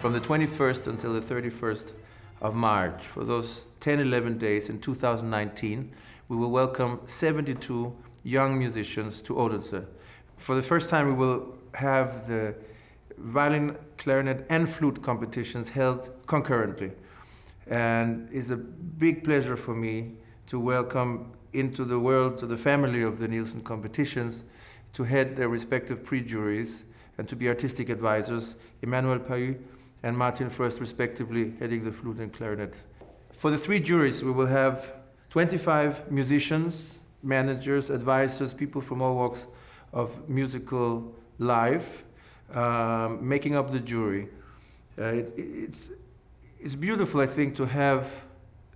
from the 21st until the 31st of March. For those 10, 11 days in 2019, we will welcome 72 young musicians to Odense. For the first time, we will have the violin, clarinet, and flute competitions held concurrently. And it's a big pleasure for me to welcome into the world, to the family of the Nielsen competitions, to head their respective pre-juries and to be artistic advisors, Emmanuel Pahu and Martin First, respectively, heading the flute and clarinet. For the three juries, we will have 25 musicians, managers, advisors, people from all walks of musical life, making up the jury. It's beautiful, I think, to have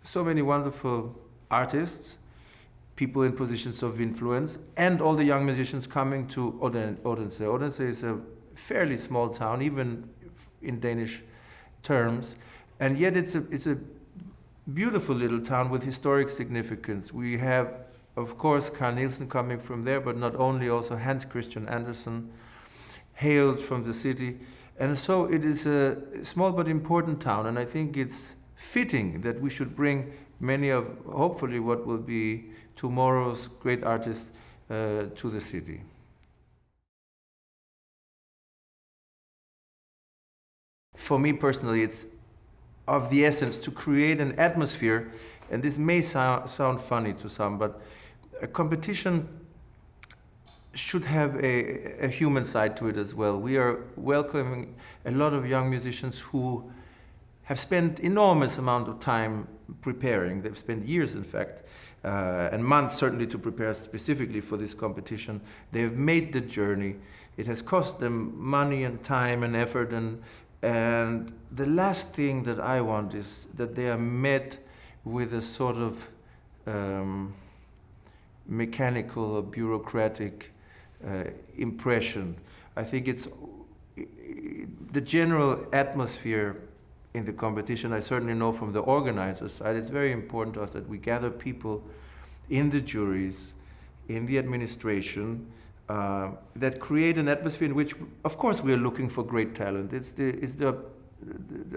so many wonderful artists, people in positions of influence, and all the young musicians coming to Odense. Odense is a fairly small town, even in Danish terms, and yet it's a beautiful little town with historic significance. We have, of course, Carl Nielsen coming from there, but not only, also Hans Christian Andersen, hailed from the city. And so it is a small but important town, and I think it's fitting that we should bring many of, hopefully, what will be tomorrow's great artists to the city. For me personally, it's of the essence to create an atmosphere, and this may sound funny to some, but a competition should have a human side to it as well. We are welcoming a lot of young musicians who have spent enormous amount of time preparing. They've spent years, in fact, and months certainly to prepare specifically for this competition. They have made the journey. It has cost them money and time and effort, and the last thing that I want is that they are met with a sort of mechanical or bureaucratic impression. I think it's the general atmosphere in the competition. I certainly know from the organizers' side, it's very important to us that we gather people in the juries, in the administration, that create an atmosphere in which, of course, we are looking for great talent. It's the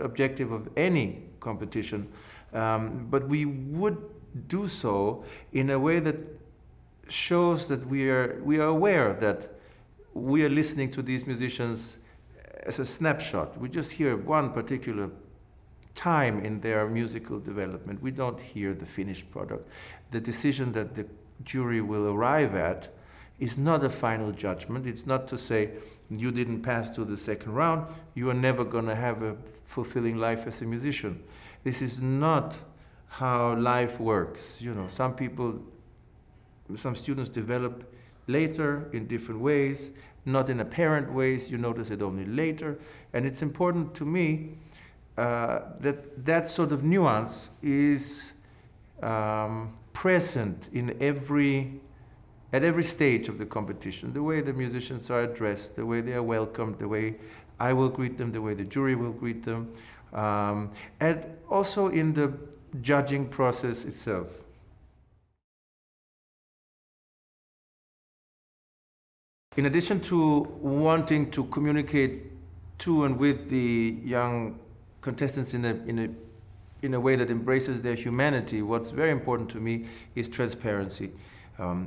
objective of any competition, but we would do so in a way that shows that we are aware that we are listening to these musicians as a snapshot. We just hear one particular time in their musical development. We don't hear the finished product. The decision that the jury will arrive at is not a final judgment. It's not to say you didn't pass to the second round, you are never going to have a fulfilling life as a musician. This is not how life works. You know, some students develop later in different ways, not in apparent ways. You notice it only later. And it's important to me that sort of nuance is present in at every stage of the competition. The way the musicians are addressed, the way they are welcomed, the way I will greet them, the way the jury will greet them, and also in the judging process itself. In addition to wanting to communicate to and with the young contestants in a way that embraces their humanity, what's very important to me is transparency.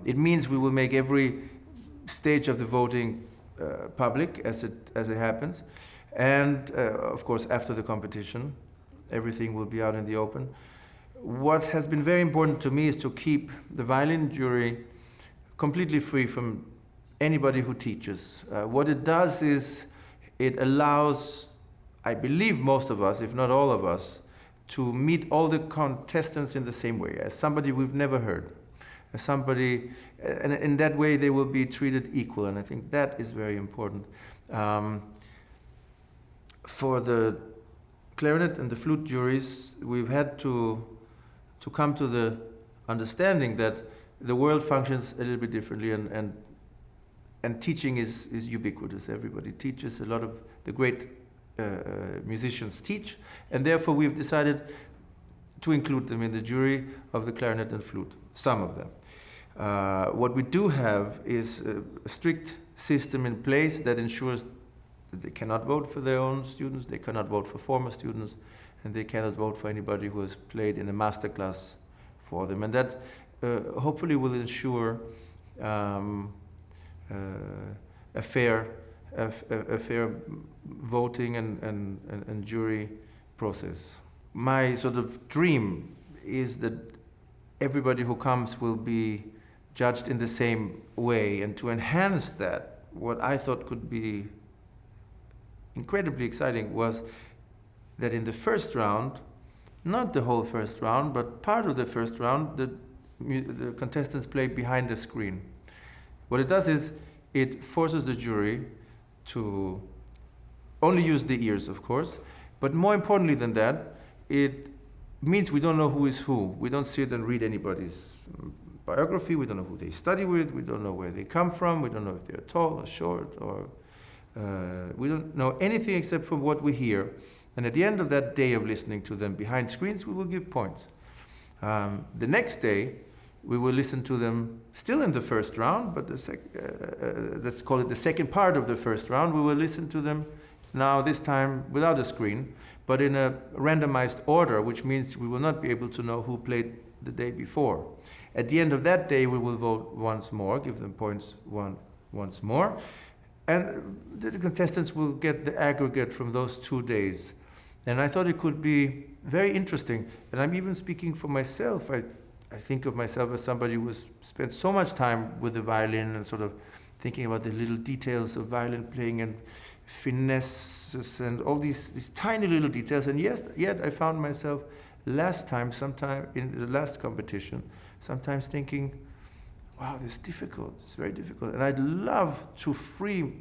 It means we will make every stage of the voting public as it happens, and of course after the competition, everything will be out in the open. What has been very important to me is to keep the violin jury completely free from anybody who teaches. What it does is it allows, I believe, most of us, if not all of us, to meet all the contestants in the same way, as somebody we've never heard, as somebody, and in that way they will be treated equal, and I think that is very important. For the clarinet and the flute juries, we've had to come to the understanding that the world functions a little bit differently, and teaching is ubiquitous. Everybody teaches. A lot of the great musicians teach, and therefore we've decided to include them in the jury of the clarinet and flute, some of them. What we do have is a strict system in place that ensures They cannot vote for their own students, they cannot vote for former students, and they cannot vote for anybody who has played in a master class for them. And that hopefully will ensure a fair voting and jury process. My sort of dream is that everybody who comes will be judged in the same way, and to enhance that, what I thought could be incredibly exciting was that in the first round, not the whole first round, but part of the first round, the contestants play behind the screen. What it does is it forces the jury to only use the ears, of course, but more importantly than that, it means we don't know who is who. We don't sit and read anybody's biography, we don't know who they study with, we don't know where they come from, we don't know if they're tall or short, or we don't know anything except from what we hear. And at the end of that day of listening to them behind screens, we will give points. The next day, we will listen to them still in the first round, but let's call it the second part of the first round. We will listen to them now, this time without a screen, but in a randomized order, which means we will not be able to know who played the day before. At the end of that day, we will vote once more, give them points once more, and the contestants will get the aggregate from those 2 days. And I thought it could be very interesting, and I'm even speaking for myself. I think of myself as somebody who has spent so much time with the violin and sort of thinking about the little details of violin playing and finesses and all these tiny little details. And yet I found myself sometime in the last competition, sometimes thinking, wow, this is difficult, it's very difficult. And I'd love to free,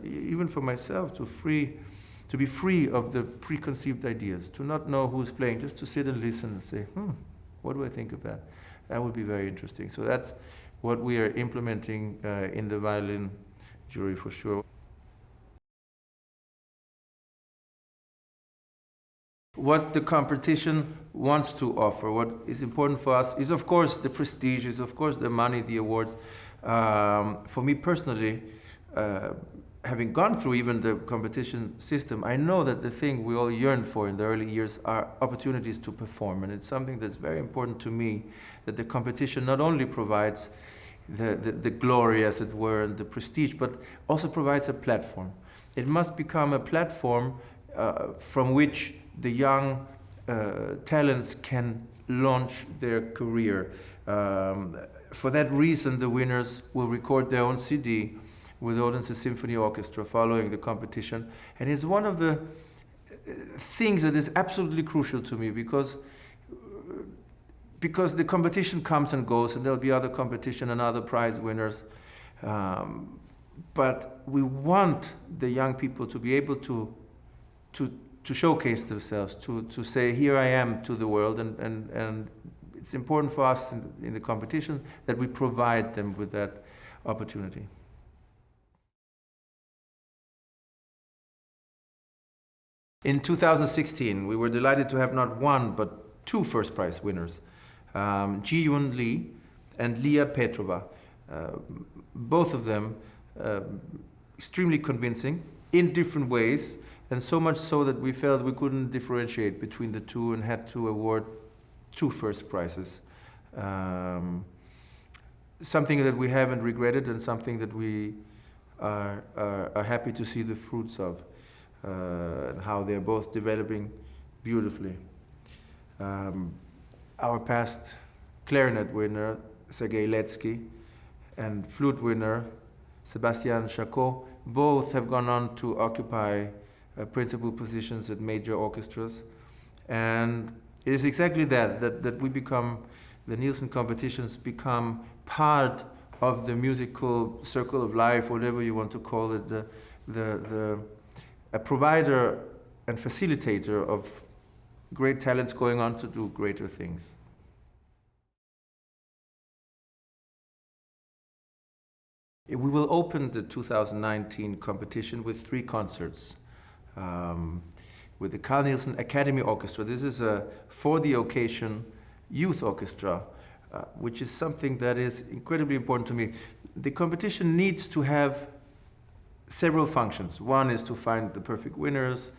even for myself, to be free of the preconceived ideas, to not know who's playing, just to sit and listen and say, what do I think of that? That would be very interesting. So that's what we are implementing in the violin jury for sure. What the competition wants to offer, what is important for us, is of course the prestige, is of course the money, the awards. For me personally, having gone through even the competition system, I know that the thing we all yearn for in the early years are opportunities to perform. And it's something that's very important to me, that the competition not only provides the glory, as it were, and the prestige, but also provides a platform. It must become a platform from which the young talents can launch their career. For that reason, the winners will record their own CD with Odense Symphony Orchestra following the competition. And it's one of the things that is absolutely crucial to me, because the competition comes and goes, and there'll be other competition and other prize winners. But we want the young people to be able to showcase themselves, to say, here I am to the world, and it's important for us in the competition that we provide them with that opportunity. In 2016, we were delighted to have not one, but 2 first prize winners, Ji-Yun Lee and Lia Petrova. Both of them extremely convincing in different ways, and so much so that we felt we couldn't differentiate between the two and had to award 2 first prizes. Something that we haven't regretted, and something that we are happy to see the fruits of. And how they're both developing beautifully. Our past clarinet winner, Sergei Letsky, and flute winner, Sebastian Chacot, both have gone on to occupy principal positions at major orchestras. And it is exactly that we become, the Nielsen competitions become part of the musical circle of life, whatever you want to call it, a provider and facilitator of great talents going on to do greater things. We will open the 2019 competition with 3 concerts with the Carl Nielsen Academy Orchestra. This is a for the occasion youth orchestra, which is something that is incredibly important to me. The competition needs to have several functions. One is to find the perfect winners,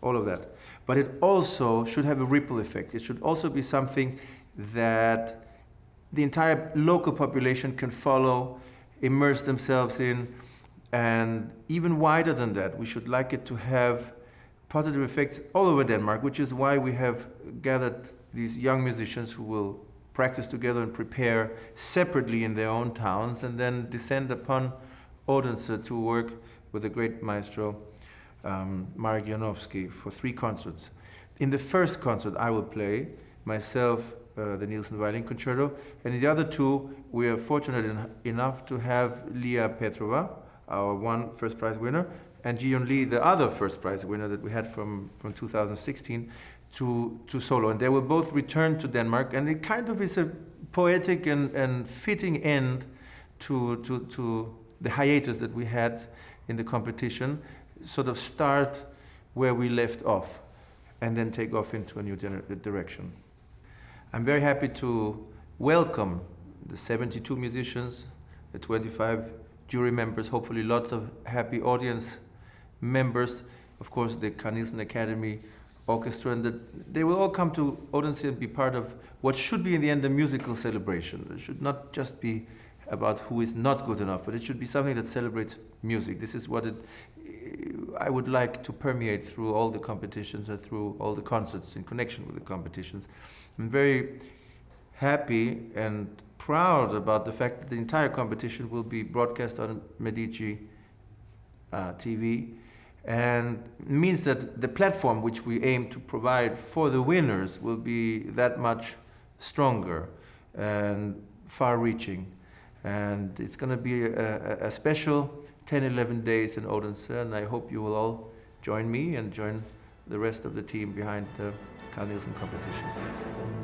all of that. But it also should have a ripple effect. It should also be something that the entire local population can follow, immerse themselves in, and even wider than that, we should like it to have positive effects all over Denmark, which is why we have gathered these young musicians who will practice together and prepare separately in their own towns, and then descend upon Odense to work with the great maestro Marek Janowski for 3 concerts. In the first concert I will play myself the Nielsen Violin Concerto, and in the other 2 we are fortunate enough to have Lia Petrova, our one first prize winner, and Jiyeon Lee, the other first prize winner that we had from 2016, to solo. And they will both return to Denmark, and it kind of is a poetic and fitting end to the hiatus that we had in the competition, sort of start where we left off and then take off into a new direction. I'm very happy to welcome the 72 musicians, the 25 jury members, hopefully lots of happy audience members, of course the Carl Nielsen Academy Orchestra, and that they will all come to Odense and be part of what should be in the end a musical celebration. It should not just be about who is not good enough, but it should be something that celebrates music. This is what I would like to permeate through all the competitions and through all the concerts in connection with the competitions. I'm very happy and proud about the fact that the entire competition will be broadcast on Medici TV, and means that the platform which we aim to provide for the winners will be that much stronger and far-reaching. And it's going to be a special 10-11 days in Odense, and I hope you will all join me and join the rest of the team behind the Carl Nielsen competitions.